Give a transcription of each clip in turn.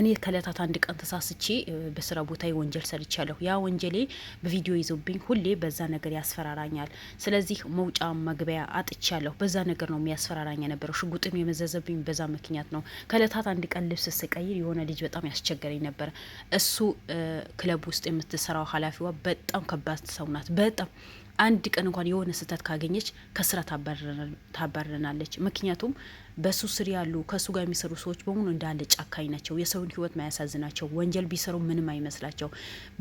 እኔ ከለታት አንድ ቀን ተሳስቼ በስራ ቦታ ወንጀል ሰርቻለሁ። ያ ወንጀሌ በቪዲዮ ይዞብኝ ሁሌ በዛ ነገር ያስፈራራኛል። ስለዚህ መውጫ መግቢያ አጥቻለሁ። በዛ ነገር ነው የሚያስፈራራኝ የነበረው። ሽጉጥም የመዘዘብኝ በዛ ምክንያት ነው። ከለታት አንድ ቀን ልብስ ስቀይር የሆነ ልጅ በጣም ያስቸገረኝ ነበር። እሱ ክለብ ውስጥ የምትሰራው ኃላፊዋ በጣም ከባድ ሰው ናት። በጣም አንድ ቀን እንኳን የሆነ ስህተት ካገኘች ከስራ ታባረናለች። ምክንያቱም በሱ ስር ያሉ ከሱ ጋር የሚሰሩ ሰዎች በሙሉ እንዳለ ጫካኝ ናቸው። የሰውን ህይወት ማያሳዝናቸው፣ ወንጀል ቢሰሩ ምንም አይመስላቸው፣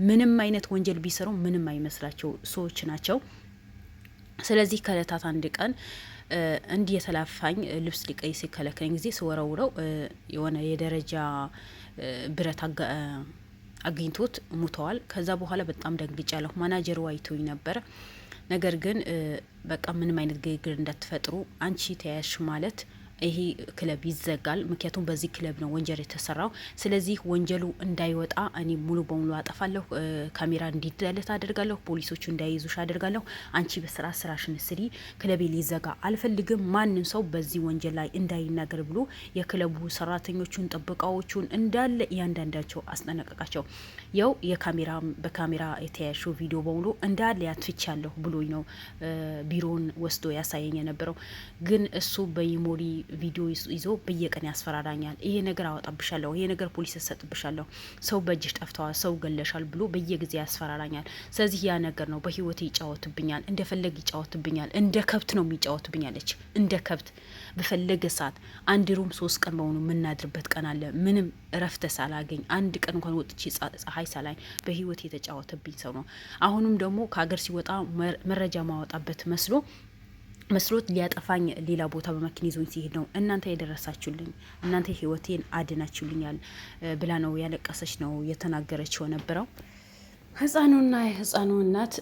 ምንም አይነት ወንጀል ቢሰሩ ምንም አይመስላቸው ሰዎች ናቸው። ስለዚህ ከእለታት አንድ ቀን እንዲህ የተላፋኝ ልብስ ሊቀይ ሲከለከለኝ ጊዜ ስወረውረው የሆነ የደረጃ ብረት አግኝቶት ሙተዋል። ከዛ በኋላ በጣም ደንግጫለሁ። ማናጀሩ አይቶኝ ነበር። ነገር ግን በቃ ምንም አይነት ግግር እንዳትፈጥሩ፣ አንቺ ተያያሽ ማለት ይሄ ክለብ ይዘጋል። ምክንያቱም በዚህ ክለብ ነው ወንጀል የተሰራው። ስለዚህ ወንጀሉ እንዳይወጣ እኔ ሙሉ በሙሉ አጠፋለሁ፣ ካሜራ እንዲደለት አደርጋለሁ፣ ፖሊሶቹ እንዳይይዙሽ አደርጋለሁ። አንቺ በስራ ስራሽን ስሪ፣ ክለቤ ሊዘጋ አልፈልግም፣ ማንም ሰው በዚህ ወንጀል ላይ እንዳይናገር ብሎ የክለቡ ሰራተኞቹን፣ ጥበቃዎቹን እንዳለ እያንዳንዳቸው አስጠነቀቃቸው። ያው በካሜራ የተያያዙ ቪዲዮ በሙሉ እንዳለ ያትፍቻለሁ ብሎኝ ነው ቢሮውን ወስዶ ያሳየኝ የነበረው። ግን እሱ በይሞሪ ቪዲዮ ይዞ በየቀን ያስፈራራኛል። ይሄ ነገር አወጣብሻለሁ፣ ይሄ ነገር ፖሊስ ያሰጥብሻለሁ፣ ሰው በእጅሽ ጠፍተዋል፣ ሰው ገለሻል ብሎ በየጊዜ ያስፈራራኛል። ስለዚህ ያ ነገር ነው በህይወቴ ይጫወትብኛል፣ እንደፈለግ ይጫወትብኛል። እንደ ከብት ነው የሚጫወትብኛለች፣ እንደ ከብት በፈለገ ሰዓት። አንድ ሩም 3 ቀን በሆኑ የምናድርበት ቀን አለ። ምንም እረፍት ሳላገኝ አንድ ቀን እንኳን ወጥቼ ፀሐይ ሳላይ በህይወቴ የተጫወተብኝ ሰው ነው። አሁንም ደግሞ ከሀገር ሲወጣ መረጃ ማወጣበት መስሎት ሊያጠፋኝ ሌላ ቦታ በመኪና ይዞኝ ሲሄድ ነው እናንተ የደረሳችሁልኝ፣ እናንተ ህይወቴን አድናችሁልኛል ብላ ነው ያለቀሰች ነው የተናገረችው ነበረው። ህፃኑና የህፃኑ እናት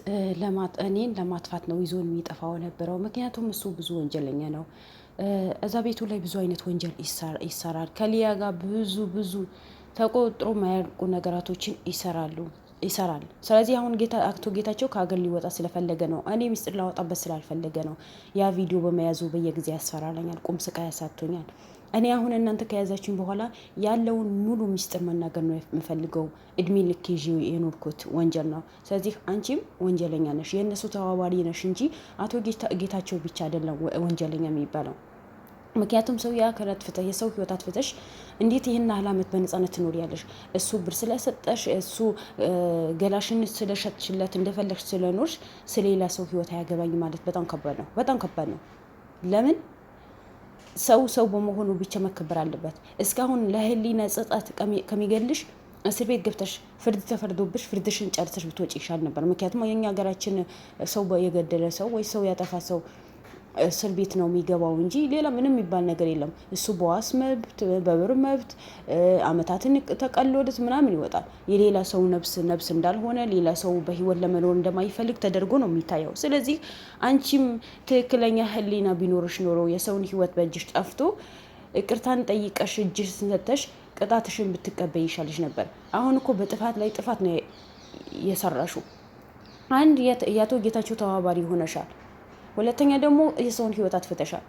እኔን ለማጥፋት ነው ይዞን የሚጠፋው ነበረው። ምክንያቱም እሱ ብዙ ወንጀለኛ ነው። እዛ ቤቱ ላይ ብዙ አይነት ወንጀል ይሰራል። ከሊያ ጋር ብዙ ተቆጥሮ ማያልቁ ነገራቶችን ይሰራል። ስለዚህ አሁን አቶ ጌታቸው ከሀገር ሊወጣ ስለፈለገ ነው። እኔ ሚስጥር ላወጣበት ስላልፈለገ ነው። ያ ቪዲዮ በመያዙ በየጊዜ ያስፈራራኛል፣ ቁም ስቃይ ያሳቶኛል። እኔ አሁን እናንተ ከያዛችሁኝ በኋላ ያለውን ሙሉ ሚስጥር መናገር ነው የምፈልገው። እድሜ ልክ ይዤ የኖርኩት ወንጀል ነው። ስለዚህ አንቺም ወንጀለኛ ነሽ፣ የእነሱ ተባባሪ ነሽ እንጂ አቶ ጌታቸው ብቻ አይደለም ወንጀለኛ የሚባለው። ምክንያቱም ሰው ያከራትፈተ የሰው ህይወት አትፈተሽ እንዴት ይሄን ያህል ዓመት በነጻነት ትኖሪያለሽ? እሱ ብር ስለሰጠሽ፣ እሱ ገላሽን ስለሸጥሽለት፣ እንደፈለግሽ ስለኖርሽ ስለሌላ ሰው ህይወት አያገባኝ ማለት በጣም ከባድ ነው። ለምን ሰው በመሆኑ ብቻ መከበር አለበት። እስካሁን ለህሊና ጸጸት ከሚገልሽ እስር ቤት ገብተሽ ፍርድ ተፈርዶብሽ ፍርድሽን ጨርሰሽ ብትወጪ ይሻል ነበር። ምክንያቱም የኛ ሀገራችን ሰው የገደለ ሰው ወይ ሰው ያጠፋ ሰው እስር ቤት ነው የሚገባው እንጂ ሌላ ምንም የሚባል ነገር የለም። እሱ በዋስ መብት በብር መብት አመታትን ተቀሎለት ምናምን ይወጣል። የሌላ ሰው ነብስ እንዳልሆነ ሌላ ሰው በህይወት ለመኖር እንደማይፈልግ ተደርጎ ነው የሚታየው። ስለዚህ አንቺም ትክክለኛ ህሊና ቢኖርሽ ኖሮ የሰውን ህይወት በእጅሽ ጠፍቶ ይቅርታን ጠይቀሽ እጅሽ ሰተሽ ቅጣትሽን ብትቀበይ ይሻልሽ ነበር። አሁን እኮ በጥፋት ላይ ጥፋት ነው የሰራሹ። አንድ የአቶ ጌታቸው ተባባሪ ሆነሻል። ሁለተኛ ደግሞ የሰውን ህይወት አትፈተሻል።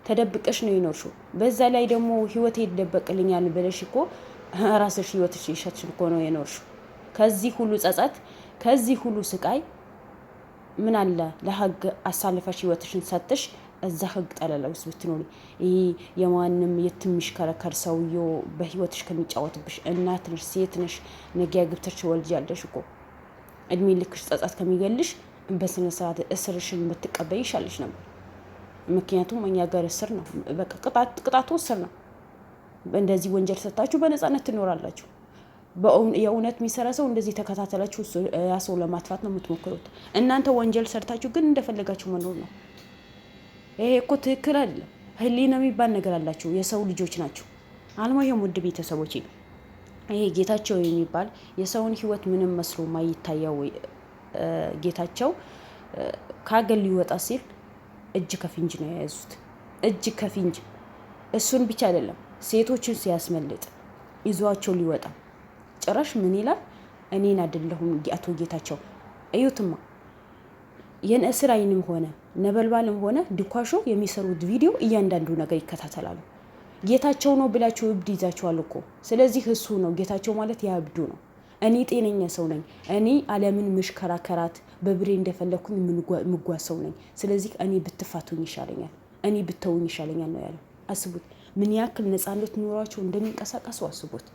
ተደብቀሽ ነው የኖርሽው። በዛ ላይ ደግሞ ህይወቴ ይደበቅልኛል ብለሽ እኮ ራስሽ ህይወትሽ ይሸትሽ እኮ ነው የኖርሽው። ከዚህ ሁሉ ጸጸት፣ ከዚህ ሁሉ ስቃይ ምን አለ ለህግ አሳልፈሽ ህይወትሽን ሰጥሽ እዛ ህግ ጠለላ ውስጥ ብትኖሪ። ይሄ የማንም የትምሽከረከር ሰውዬው በህይወትሽ ከሚጫወትብሽ እናት ነሽ፣ ሴት ነሽ፣ ነገ ግብተሽ ወልጃለሽ እኮ እድሜ ልክሽ ጸጸት ከሚገልሽ በስነ ስርዓት እስርሽን ብትቀበይ ይሻልሽ ነበር። ምክንያቱም እኛ ጋር እስር ነው በቃ ቅጣቱ እስር ነው። እንደዚህ ወንጀል ሰጣችሁ በነፃነት ትኖራላችሁ። የእውነት የሚሰራ ሰው እንደዚህ ተከታተላችሁ ያ ሰው ለማጥፋት ነው የምትሞክሩት። እናንተ ወንጀል ሰርታችሁ ግን እንደፈለጋችሁ መኖር ነው። ይሄ እኮ ትክክል አይደለም። ህሊና የሚባል ነገር አላችሁ። የሰው ልጆች ናቸው። አልማየም ውድ ቤተሰቦቼ፣ ይሄ ጌታቸው የሚባል የሰውን ህይወት ምንም መስሎ ማይታየው ጌታቸው ከሀገር ሊወጣ ሲል እጅ ከፍንጅ ነው የያዙት። እጅ ከፍንጅ። እሱን ብቻ አይደለም ሴቶችን ሲያስመልጥ ይዟቸው ሊወጣ ጭራሽ ምን ይላል? እኔን አይደለሁም አቶ ጌታቸው። እዩትማ የእስር አይንም ሆነ ነበልባልም ሆነ ድኳሾ የሚሰሩት ቪዲዮ እያንዳንዱ ነገር ይከታተላሉ። ጌታቸው ነው ብላችሁ እብድ ይዛችኋል እኮ። ስለዚህ እሱ ነው ጌታቸው ማለት ያ እብዱ ነው። እኔ ጤነኛ ሰው ነኝ። እኔ ዓለምን ምሽከራከራት በብሬ እንደፈለኩኝ ምጓዝ ሰው ነኝ። ስለዚህ እኔ ብትፋቱኝ ይሻለኛል፣ እኔ ብተውኝ ይሻለኛል ነው ያለው። አስቡት ምን ያክል ነፃነት ኖሯቸው እንደሚንቀሳቀሱ አስቡት።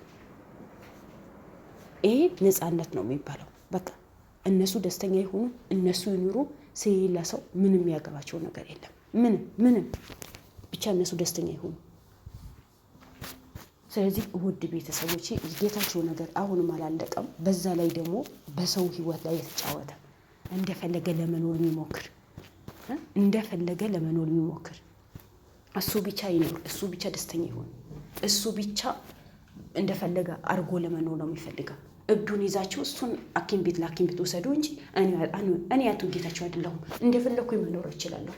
ይሄ ነፃነት ነው የሚባለው። በቃ እነሱ ደስተኛ ይሁኑ፣ እነሱ ይኑሩ። ስለሌላ ሰው ምንም ያገባቸው ነገር የለም። ምንም ብቻ እነሱ ደስተኛ ይሁኑ። ስለዚህ ውድ ቤተሰቦች ጌታቸው ነገር አሁንም አላለቀም። በዛ ላይ ደግሞ በሰው ህይወት ላይ የተጫወተ እንደፈለገ ለመኖር የሚሞክር እሱ ብቻ ይኖር፣ እሱ ብቻ ደስተኛ ይሁን፣ እሱ ብቻ እንደፈለገ አርጎ ለመኖር ነው የሚፈልገው። እብዱን ይዛችሁ እሱን ለሐኪም ቤት ወሰዱ እንጂ እኔ አቶ ጌታቸው አይደለሁም፣ እንደፈለኩኝ መኖር እችላለሁ።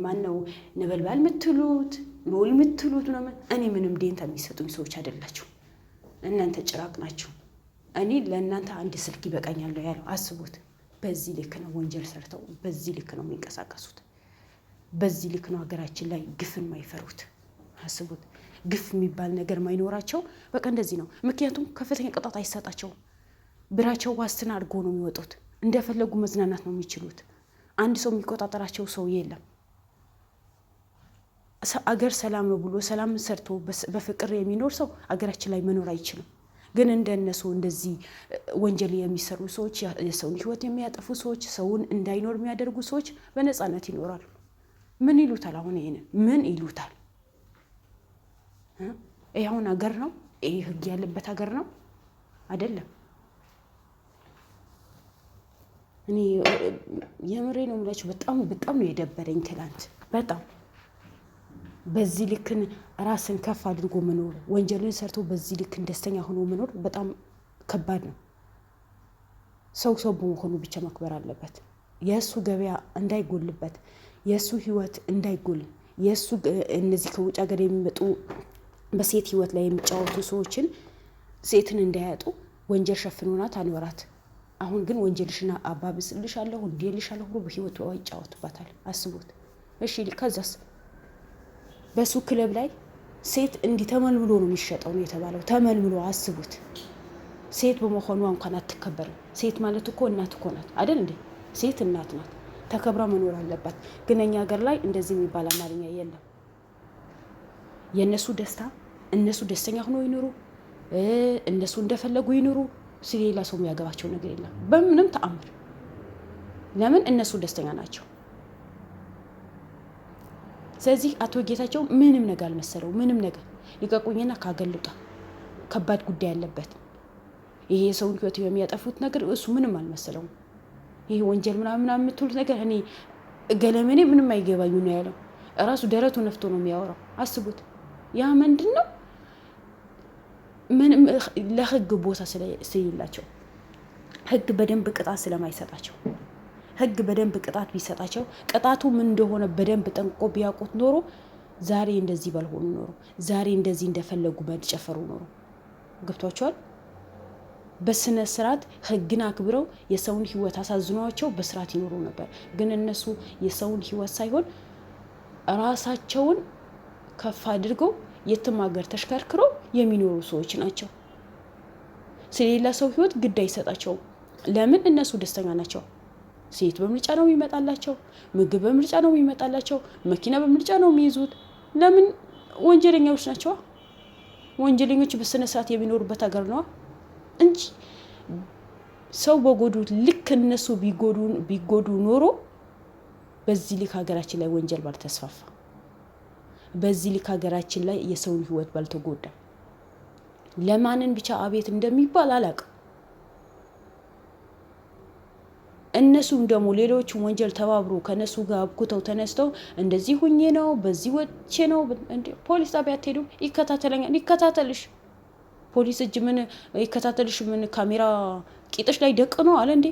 ማነው ነበልባል የምትሉት ሎል የምትሉት ምናምን እኔ ምንም ዴንታ የሚሰጡኝ ሰዎች አይደላችሁ። እናንተ ጭራቅ ናችሁ። እኔ ለእናንተ አንድ ስልክ ይበቃኛል ነው ያለው። አስቡት። በዚህ ልክ ነው ወንጀል ሰርተው፣ በዚህ ልክ ነው የሚንቀሳቀሱት፣ በዚህ ልክ ነው ሀገራችን ላይ ግፍን ማይፈሩት። አስቡት። ግፍ የሚባል ነገር ማይኖራቸው በቃ እንደዚህ ነው። ምክንያቱም ከፍተኛ ቅጣት አይሰጣቸውም። ብራቸው ዋስትና አድርጎ ነው የሚወጡት። እንደፈለጉ መዝናናት ነው የሚችሉት። አንድ ሰው የሚቆጣጠራቸው ሰው የለም። አገር ሰላም ነው ብሎ ሰላም ሰርቶ በፍቅር የሚኖር ሰው አገራችን ላይ መኖር አይችልም። ግን እንደነሱ እንደዚህ ወንጀል የሚሰሩ ሰዎች፣ የሰውን ህይወት የሚያጠፉ ሰዎች፣ ሰውን እንዳይኖር የሚያደርጉ ሰዎች በነፃነት ይኖራሉ። ምን ይሉታል? አሁን ይሄንን ምን ይሉታል? ይሄ አሁን ሀገር ነው? ይሄ ህግ ያለበት ሀገር ነው አይደለም። እኔ የምሬ ነው የምላችሁ። በጣም ነው የደበረኝ ትላንት። በጣም በዚህ ልክን ራስን ከፍ አድርጎ መኖር፣ ወንጀልን ሰርቶ በዚህ ልክን ደስተኛ ሆኖ መኖር በጣም ከባድ ነው። ሰው በመሆኑ ብቻ መክበር አለበት። የእሱ ገበያ እንዳይጎልበት፣ የእሱ ህይወት እንዳይጎል፣ የእሱ እነዚህ ከውጭ ሀገር የሚመጡ በሴት ህይወት ላይ የሚጫወቱ ሰዎችን ሴትን እንዳያጡ ወንጀል ሸፍኖናት አኖራት። አሁን ግን ወንጀልሽና አባብስልሻለሁ እንዲልሻለሁ ብሎ በህይወቱ ይጫወቱባታል። አስቡት። እሺ ከዛስ በሱ ክለብ ላይ ሴት እንዲህ ተመልምሎ ነው የሚሸጠው ነው የተባለው። ተመልምሎ አስቡት። ሴት በመሆኗ እንኳን አትከበርም። ሴት ማለት እኮ እናት እኮ ናት አይደል እንዴ? ሴት እናት ናት፣ ተከብራ መኖር አለባት። ግን እኛ ሀገር ላይ እንደዚህ የሚባል አማርኛ የለም። የእነሱ ደስታ እነሱ ደስተኛ ሆኖ ይኖሩ፣ እነሱ እንደፈለጉ ይኖሩ። ስለሌላ ሰው የሚያገባቸው ነገር የለም በምንም ተአምር። ለምን? እነሱ ደስተኛ ናቸው። ስለዚህ አቶ ጌታቸው ምንም ነገር አልመሰለው። ምንም ነገር ሊቀቁኝና ካገሉጣ ከባድ ጉዳይ ያለበት ይሄ የሰውን ህይወት የሚያጠፉት ነገር እሱ ምንም አልመሰለውም። ይሄ ወንጀል ምናምን የምትሉት ነገር እኔ ገለመኔ ምንም አይገባኝ ነው ያለው። እራሱ ደረቱ ነፍቶ ነው የሚያወራው። አስቡት። ያ ምንድን ነው? ምንም ለህግ ቦታ ስለሌላቸው፣ ህግ በደንብ ቅጣት ስለማይሰጣቸው፣ ህግ በደንብ ቅጣት ቢሰጣቸው ቅጣቱ ምን እንደሆነ በደንብ ጠንቅቆ ቢያውቁት ኖሮ ዛሬ እንደዚህ ባልሆኑ ኖሮ፣ ዛሬ እንደዚህ እንደፈለጉ ባልጨፈሩ ኖሮ። ገብቷቸዋል። በስነ ስርዓት ህግን አክብረው የሰውን ህይወት አሳዝኗቸው በስርዓት ይኖሩ ነበር። ግን እነሱ የሰውን ህይወት ሳይሆን ራሳቸውን ከፍ አድርገው የትም ሀገር ተሽከርክረው የሚኖሩ ሰዎች ናቸው። ስለሌላ ሰው ህይወት ግድ አይሰጣቸውም። ለምን? እነሱ ደስተኛ ናቸው። ሴት በምርጫ ነው የሚመጣላቸው፣ ምግብ በምርጫ ነው የሚመጣላቸው፣ መኪና በምርጫ ነው የሚይዙት። ለምን? ወንጀለኞች ናቸው። ወንጀለኞች በስነ ስርዓት የሚኖሩበት ሀገር ነው እንጂ ሰው በጎዱ ልክ እነሱ ቢጎዱ ኖሮ በዚህ ልክ ሀገራችን ላይ ወንጀል ባልተስፋፋ፣ በዚህ ልክ ሀገራችን ላይ የሰውን ህይወት ባልተጎዳ። ለማንን ብቻ አቤት እንደሚባል አላውቅም። እነሱም ደግሞ ሌሎቹ ወንጀል ተባብሮ ከነሱ ጋር አብኩተው ተነስተው እንደዚህ ሁኜ ነው በዚህ ወቼ ነው። ፖሊስ ጣቢያ አትሄዱ? ይከታተለኛል። ይከታተልሽ። ፖሊስ እጅ ምን ይከታተልሽ? ምን ካሜራ ቂጥሽ ላይ ደቅ ነው አለ እንዴ?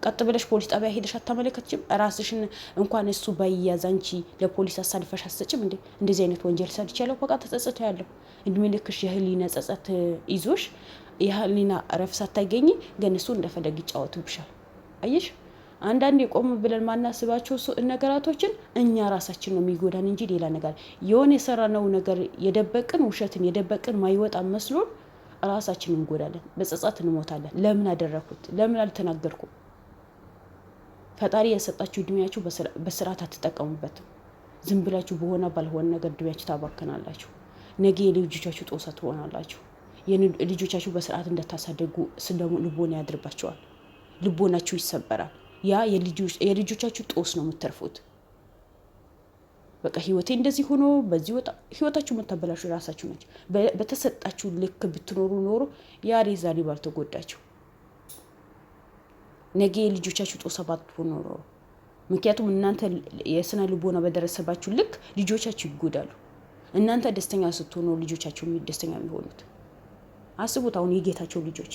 ቀጥ ብለሽ ፖሊስ ጣቢያ ሄደሽ አታመለከትሽም? ራስሽን እንኳን እሱ ባይያዝ አንቺ ለፖሊስ አሳልፈሽ አትሰጭም እንዴ? እንደዚህ አይነት ወንጀል ሰርቻለሁ በቃ ተጸጽቶ ያለው እድሜ ልክሽ የህሊና ጸጸት ይዞሽ የህሊና ረፍት ሳታገኝ ግን እሱ እንደፈለግ ይጫወቱብሻል። አየሽ? አንዳንዴ ቆም ብለን ማናስባቸው ነገራቶችን እኛ ራሳችን ነው የሚጎዳን እንጂ ሌላ ነገር የሆነ የሰራነው ነገር የደበቅን ውሸትን የደበቅን ማይወጣ መስሎን ራሳችን እንጎዳለን፣ በጸጸት እንሞታለን። ለምን አደረኩት? ለምን አልተናገርኩም? ፈጣሪ የሰጣችሁ እድሜያችሁ በስርዓት አትጠቀሙበትም። ዝም ብላችሁ በሆነ ባልሆነ ነገር እድሜያችሁ ታባከናላችሁ። ነገ የልጆቻችሁ ጦሳ ትሆናላችሁ። ልጆቻችሁ በስርዓት እንደታሳደጉ ልቦና ያድርባቸዋል። ልቦናችሁ ይሰበራል። ያ የልጆቻችሁ ጦስ ነው የምትተርፉት። በቃ ህይወቴ እንደዚህ ሆኖ በዚህ ወጣ። ህይወታችሁ መታበላሹ ራሳችሁ ናችሁ። በተሰጣችሁ ልክ ብትኖሩ ኖሮ ያ ዛሬ ባልተጎዳችሁ። ነገ የልጆቻችሁ ጦስ ባትሆኑ ኖሮ። ምክንያቱም እናንተ የስነ ልቦና በደረሰባችሁ ልክ ልጆቻችሁ ይጎዳሉ። እናንተ ደስተኛ ስትሆኑ ልጆቻችሁ ደስተኛ የሚሆኑት። አስቡት አሁን የጌታቸው ልጆች